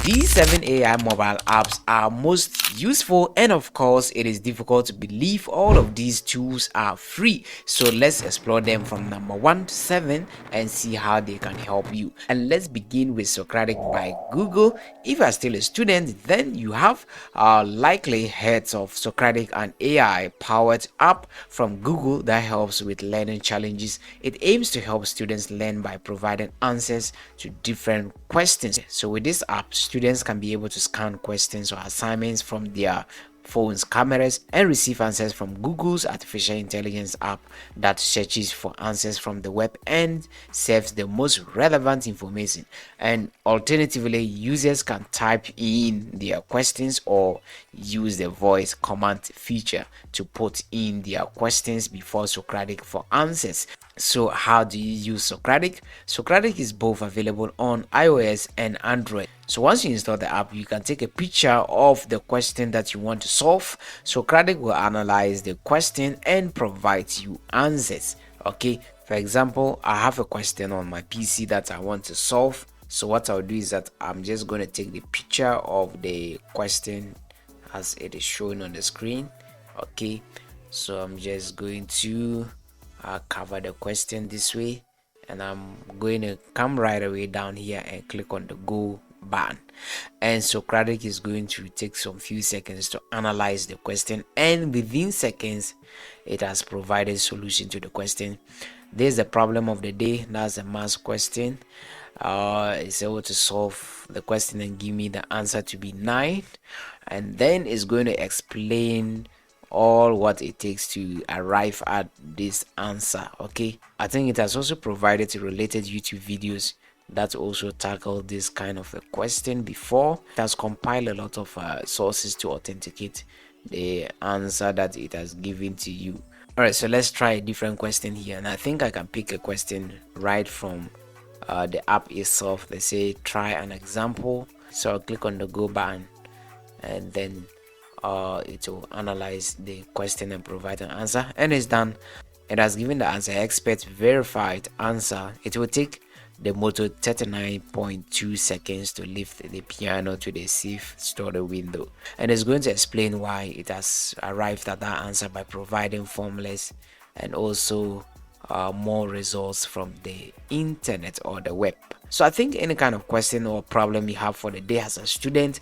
These 7 AI mobile apps are most useful, and of course it is difficult to believe all of these tools are free. So let's explore them from number 1 to 7 and see how they can help you. And let's begin with Socratic by Google. If you are still a student, then you have likely heard of Socratic, an AI powered app from Google that helps with learning challenges. It aims to help students learn by providing answers to different questions. So with this app, students can be able to scan questions or assignments from their phones, cameras, and receive answers from Google's artificial intelligence app that searches for answers from the web and serves the most relevant information. And alternatively, users can type in their questions or use the voice command feature to put in their questions before Socratic for answers. So how do you use Socratic? Socratic is both available on iOS and Android. So once you install the app, you can take a picture of the question that you want to solve. Socratic will analyze the question and provide you answers. Okay, for example, I have a question on my PC that I want to solve. So what I'll do is that I'm just going to take the picture of the question as it is shown on the screen. Okay, so I'm just going to cover the question this way, and I'm going to come right away down here and click on the go button, and Socratic is going to take some few seconds to analyze the question, and within seconds it has provided solution to the question. There's the problem of the day. That's a math question. It's able to solve the question and give me the answer to be 9, and then it's going to explain all what it takes to arrive at this answer. Okay, I think it has also provided related YouTube videos that also tackle this kind of a question before. It has compiled a lot of sources to authenticate the answer that it has given to you. All right, so let's try a different question here, and I think I can pick a question right from the app itself. Let's say try an example. So I'll click on the go button, and then it will analyze the question and provide an answer, and it's done. It has given the answer expert verified answer. It will take the motor 39.2 seconds to lift the piano to the safe stored window, and it's going to explain why it has arrived at that answer by providing formulas and also more results from the internet or the web. So I think any kind of question or problem you have for the day as a student,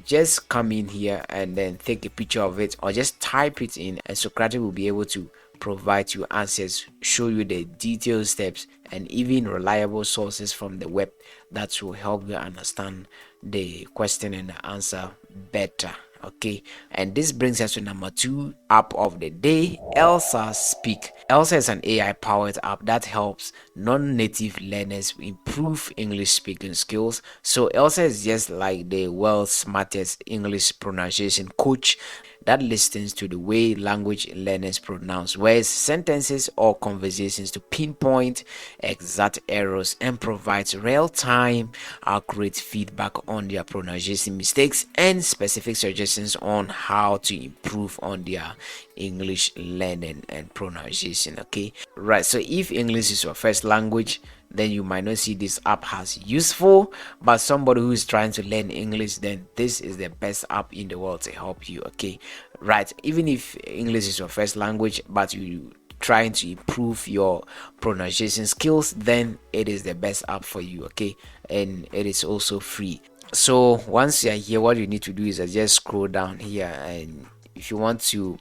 just come in here and then take a picture of it or just type it in, and Socratic will be able to provide you answers, show you the detailed steps, and even reliable sources from the web that will help you understand the question and the answer better. Okay, and this brings us to number 2 app of the day, Elsa Speak. Elsa is an AI powered app that helps non-native learners improve English speaking skills. So Elsa is just like the world's smartest English pronunciation coach that listens to the way language learners pronounce words, sentences, or conversations to pinpoint exact errors and provides real-time, accurate feedback on their pronunciation mistakes and specific suggestions on how to improve on their English learning and pronunciation. Okay, right, so if English is your first language, then you might not see this app as useful, but somebody who is trying to learn English, then this is the best app in the world to help you. Okay, right, even if English is your first language but you trying to improve your pronunciation skills, then it is the best app for you. Okay, and it is also free. So once you are here, what you need to do is just scroll down here, and if you want to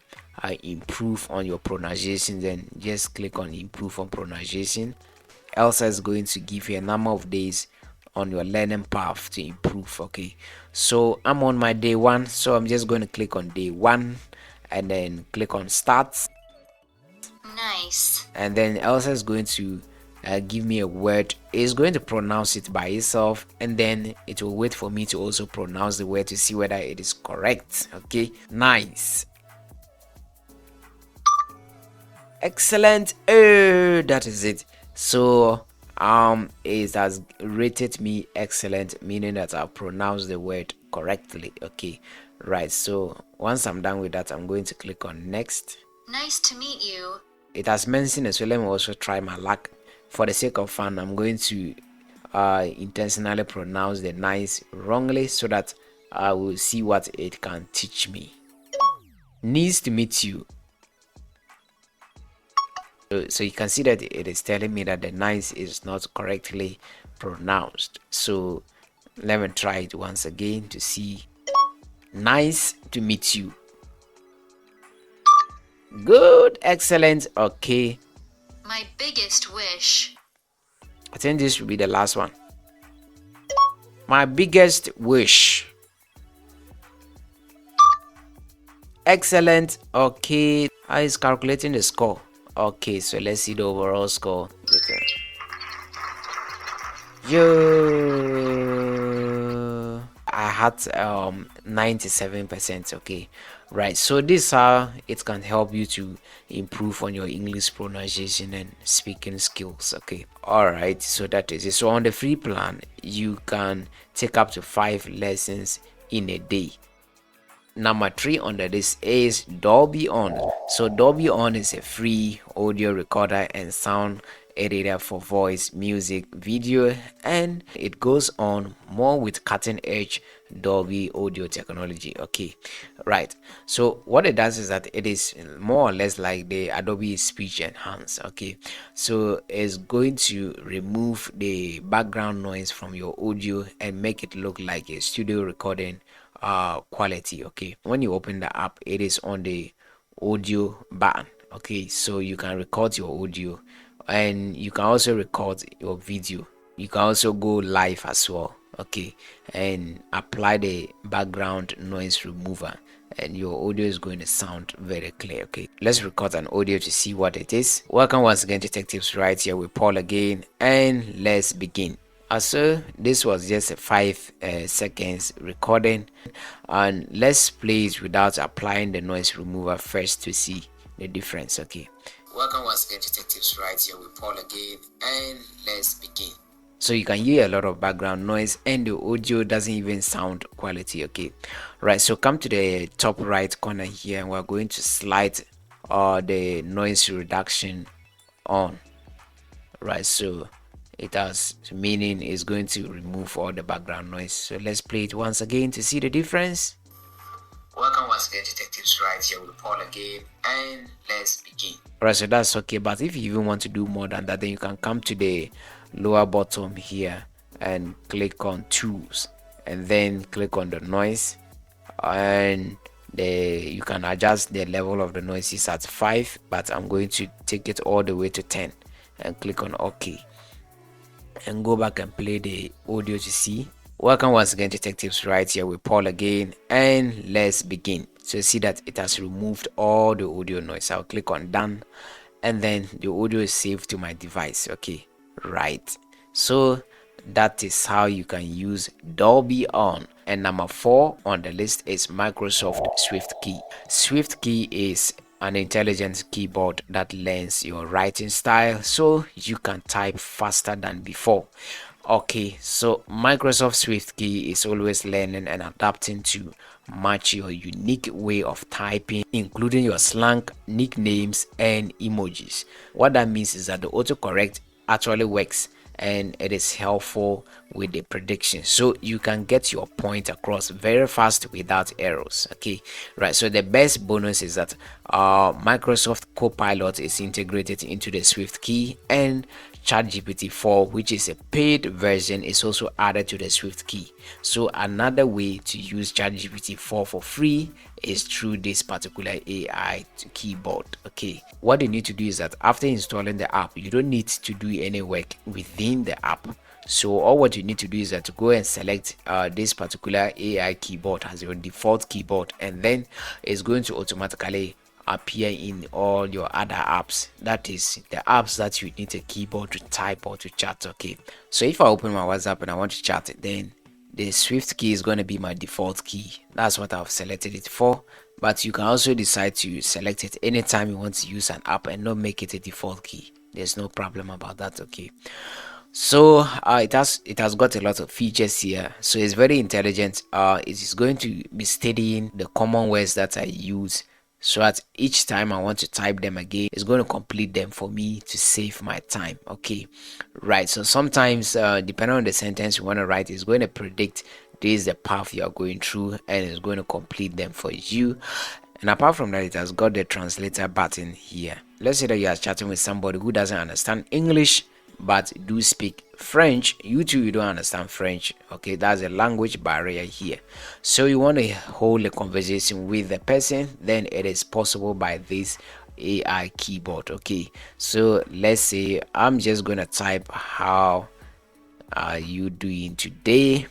improve on your pronunciation, then just click on improve on pronunciation. Elsa is going to give you a number of days on your learning path to improve. Okay, so I'm on my day 1, so I'm just going to click on day 1 and then click on start. Nice. And then Elsa is going to give me a word. It's going to pronounce it by itself, and then it will wait for me to also pronounce the word to see whether it is correct. Okay, nice, excellent. That is it. So it has rated me excellent, meaning that I pronounced the word correctly. Okay, right, so once I'm done with that, I'm going to click on next. Nice to meet you. It has mentioned it, so let me also try my luck. For the sake of fun, I'm going to intentionally pronounce the nice wrongly so that I will see what it can teach me. Nice to meet you. So you can see that it is telling me that the nice is not correctly pronounced. So let me try it once again to see. Nice to meet you. Good, excellent, okay. My biggest wish. I think this will be the last one. My biggest wish. Excellent, okay. Is calculating the score. Okay, so let's see the overall score. I had 97%. Okay, right. So this how it can help you to improve on your English pronunciation and speaking skills. Okay, all right. So that is it. So on the free plan, you can take up to 5 lessons in a day. Number 3 on the list is Dolby On. So Dolby On is a free audio recorder and sound editor for voice, music, video, and it goes on more with cutting edge Dolby audio technology. Okay, right. So what it does is that it is more or less like the Adobe Speech Enhance. Okay, so it's going to remove the background noise from your audio and make it look like a studio recording quality. Okay, when you open the app, it is on the audio button. Okay, so you can record your audio and you can also record your video. You can also go live as well. Okay, and apply the background noise remover and your audio is going to sound very clear. Okay, let's record an audio to see what it is. Welcome once again to Tech Tips, right here with Paul again, and let's begin. So this was just a 5 seconds recording, and let's play it without applying the noise remover first to see the difference. Okay, welcome once again to Tech Tips, right here with Paul again, and let's begin. So you can hear a lot of background noise and the audio doesn't even sound quality. Okay, right. So come to the top right corner here and we're going to slide the noise reduction on. Right, so it has meaning is going to remove all the background noise. So let's play it once again to see the difference. Welcome once again to Tech Tips, right here with Paul again, and let's begin. Right, so that's okay, but if you even want to do more than that, then you can come to the lower bottom here and click on tools and then click on the noise, and you can adjust the level of the noise is at 5, but I'm going to take it all the way to 10 and click on OK and go back and play the audio to see. Welcome once again to Tech Tips, right here with Paul again, and let's begin. So see that it has removed all the audio noise. I'll click on done and then the audio is saved to my device. Okay, right. So that is how you can use Dolby On. And number 4 on the list is Microsoft SwiftKey. SwiftKey is an intelligent keyboard that learns your writing style so you can type faster than before. Okay, so Microsoft SwiftKey is always learning and adapting to match your unique way of typing, including your slang, nicknames, and emojis. What that means is that the autocorrect actually works and it is helpful with the prediction, so you can get your point across very fast without errors. Okay, right. So the best bonus is that Microsoft Copilot is integrated into the SwiftKey, and ChatGPT 4, which is a paid version, is also added to the SwiftKey. So another way to use ChatGPT 4 for free is through this particular AI keyboard. Okay, what you need to do is that after installing the app, you don't need to do any work within the app. So all what you need to do is that to go and select this particular AI keyboard as your default keyboard, and then it's going to automatically appear in all your other apps. That is the apps that you need a keyboard to type or to chat. Okay, so if I open my WhatsApp and I want to chat, then the Swift key is going to be my default key. That's what I've selected it for, but you can also decide to select it anytime you want to use an app and not make it a default key. There's no problem about that. Okay, so it has got a lot of features here, so it's very intelligent. It is going to be studying the common words that I use so that each time I want to type them again, it's going to complete them for me to save my time. Okay, right. So sometimes depending on the sentence you want to write, it's going to predict this is the path you are going through, and it's going to complete them for you. And apart from that, it has got the translator button here. Let's say that you are chatting with somebody who doesn't understand English but do speak French. You too, you don't understand French. Okay, that's a language barrier here. So you want to hold a conversation with the person, then it is possible by this AI keyboard. Okay, so let's say I'm just gonna type how are you doing today,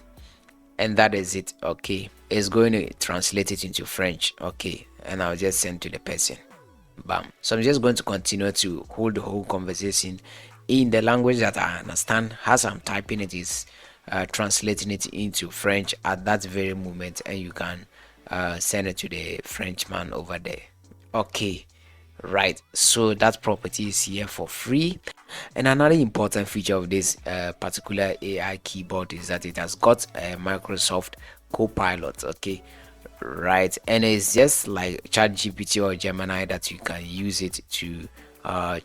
and that is it. Okay, it's going to translate it into French. Okay, and I'll just send to the person. Bam. So I'm just going to continue to hold the whole conversation in the language that I understand. As I'm typing it, is translating it into French at that very moment, and you can send it to the Frenchman over there. Okay, right. So that property is here for free. And another important feature of this particular AI keyboard is that it has got a Microsoft Copilot. Okay, right, and it's just like ChatGPT or Gemini that you can use it to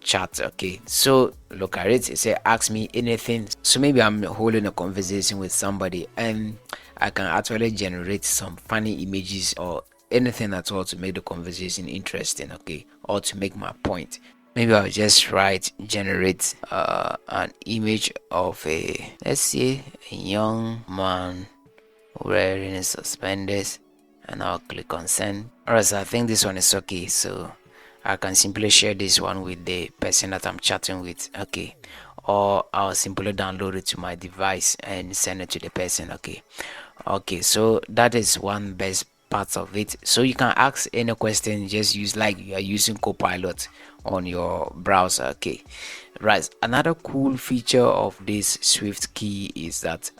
chat. Okay, so look at it. It says ask me anything. So maybe I'm holding a conversation with somebody and I can actually generate some funny images or anything at all to make the conversation interesting. Okay, or to make my point. Maybe I'll just write generate an image of a, let's say, a young man wearing suspenders, and I'll click on send. Alright, so I think this one is okay, so I can simply share this one with the person that I'm chatting with. Okay, or I'll simply download it to my device and send it to the person. Okay, so that is one best part of it. So you can ask any question, just use like you are using Copilot on your browser. Okay, right. Another cool feature of this Swift key is that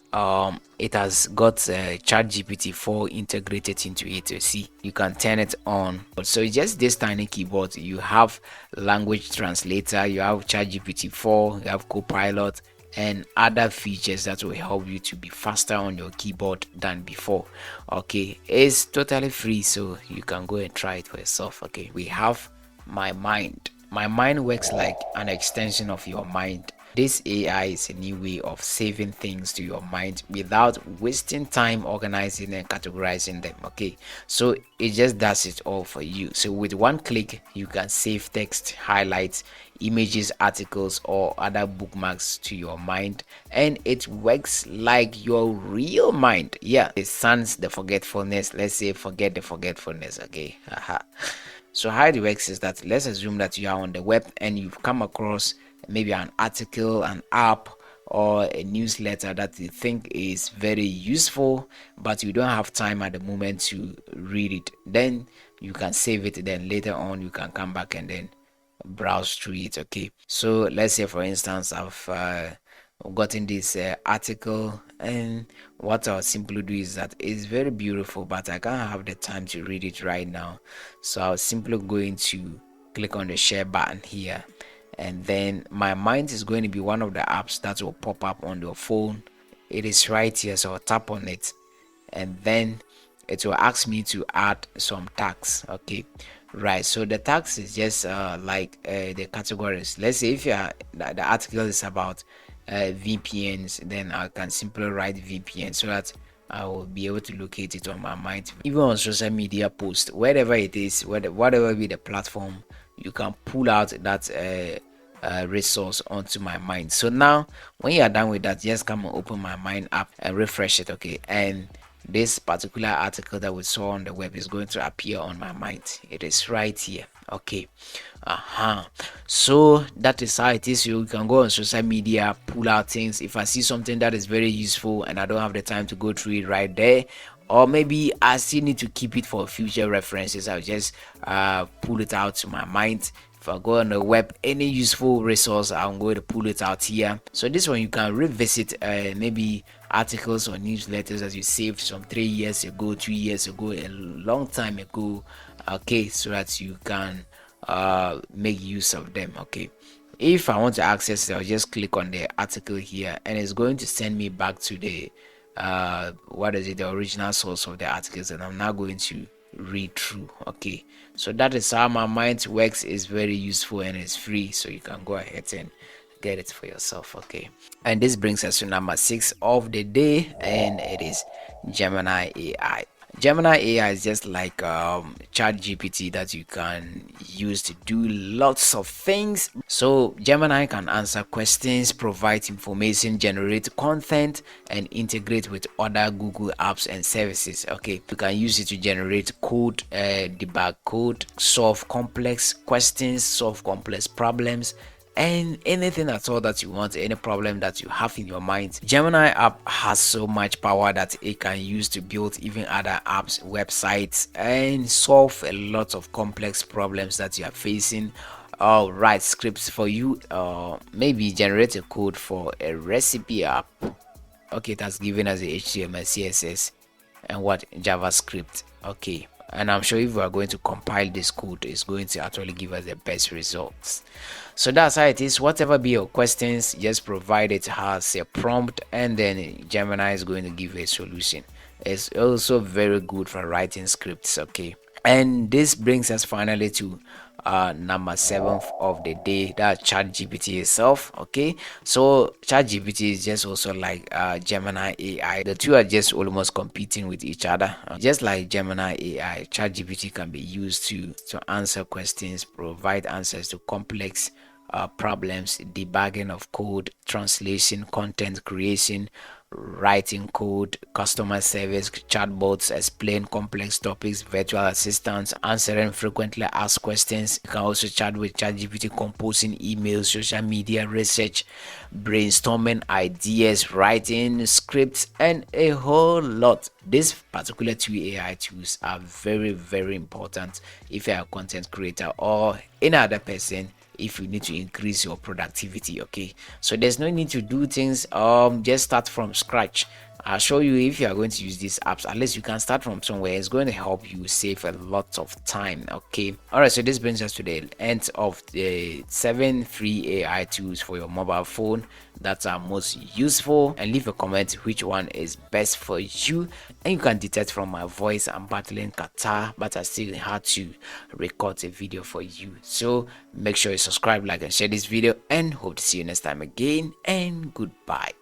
it has got ChatGPT 4 integrated into it. You see, you can turn it on. So it's just this tiny keyboard. You have language translator, you have ChatGPT 4, you have Copilot, and other features that will help you to be faster on your keyboard than before. Okay, it's totally free, so you can go and try it for yourself. Okay, we have my mind. My mind works like an extension of your mind. This AI is a new way of saving things to your mind without wasting time organizing and categorizing them. Okay, so it just does it all for you. So with one click, you can save text, highlights, images, articles, or other bookmarks to your mind, and it works like your real mind. Yeah, it sans the forgetfulness. Let's say forget the forgetfulness. Okay, so how it works is that, let's assume that you are on the web and you've come across maybe an article, an app, or a newsletter that you think is very useful, but you don't have time at the moment to read it. Then you can save it, then later on you can come back and then browse through it. Okay, so let's say for instance I've gotten this article, and what I'll simply do is that it's very beautiful, but I can't have the time to read it right now. So I'll simply going to click on the share button here, and then my mind is going to be one of the apps that will pop up on your phone. It is right here, so I'll tap on it, and then it will ask me to add some tags. Okay, right, so the tags is just like the categories. Let's say if the article is about VPNs, then I can simply write VPN so that I will be able to locate it on my mind. Even on social media post, wherever it is, whatever be the platform, you can pull out that resource onto my mind. So now when you are done with that, just come and open my mind app and refresh it. Okay, and this particular article that we saw on the web is going to appear on my mind. It is right here. Okay, so that is how it is. You can go on social media, pull out things. If I see something that is very useful and I don't have the time to go through it right there, or maybe I still need to keep it for future references, I'll just pull it out to my mind. If I go on the web, any useful resource, I'm going to pull it out here. So this one you can revisit maybe articles or newsletters that you saved from 3 years ago, 2 years ago, a long time ago. Okay, so that you can make use of them. Okay, if I want to access it, I'll just click on the article here, and it's going to send me back to the the original source of the articles, and I'm now going to read through. Okay, so that is how my mind works. Is very useful and it's free, so you can go ahead and get it for yourself. Okay, and this brings us to number 6 of the day, and it is Gemini AI. Gemini AI is just like chat GPT that you can use to do lots of things. So Gemini can answer questions, provide information, generate content, and integrate with other Google apps and services. Okay, you can use it to generate code, debug code, solve complex questions, solve complex problems, and anything at all that you want, any problem that you have in your mind. Gemini app has so much power that it can use to build even other apps, websites, and solve a lot of complex problems that you are facing. Write scripts for you, maybe generate a code for a recipe app. Okay, that's given as a HTML, CSS, and what, JavaScript. Okay, and I'm sure if we are going to compile this code, it's going to actually give us the best results. So that's how it is. Whatever be your questions, just provide it as a prompt, and then Gemini is going to give a solution. It's also very good for writing scripts. Okay, and this brings us finally to number 7 of the day, that chat GPT itself. Okay, so chat GPT is just also like Gemini AI. The two are just almost competing with each other. Just like Gemini AI, chat GPT can be used to answer questions, provide answers to complex problems, debugging of code, translation, content creation, writing code, customer service, chatbots, explain complex topics, virtual assistants, answering frequently asked questions. You can also chat with ChatGPT, composing emails, social media research, brainstorming ideas, writing scripts, and a whole lot. These particular two AI tools are very, very important if you're a content creator or any other person, if you need to increase your productivity. Okay, so there's no need to do things just start from scratch. I'll show you, if you are going to use these apps, at least you can start from somewhere. It's going to help you save a lot of time. Okay, all right, so this brings us to the end of the 7 free AI tools for your mobile phone that are most useful, and leave a comment which one is best for you. And you can detect from my voice, I'm battling Qatar, but I still had to record a video for you. So make sure you subscribe, like, and share this video, and hope to see you next time again, and goodbye.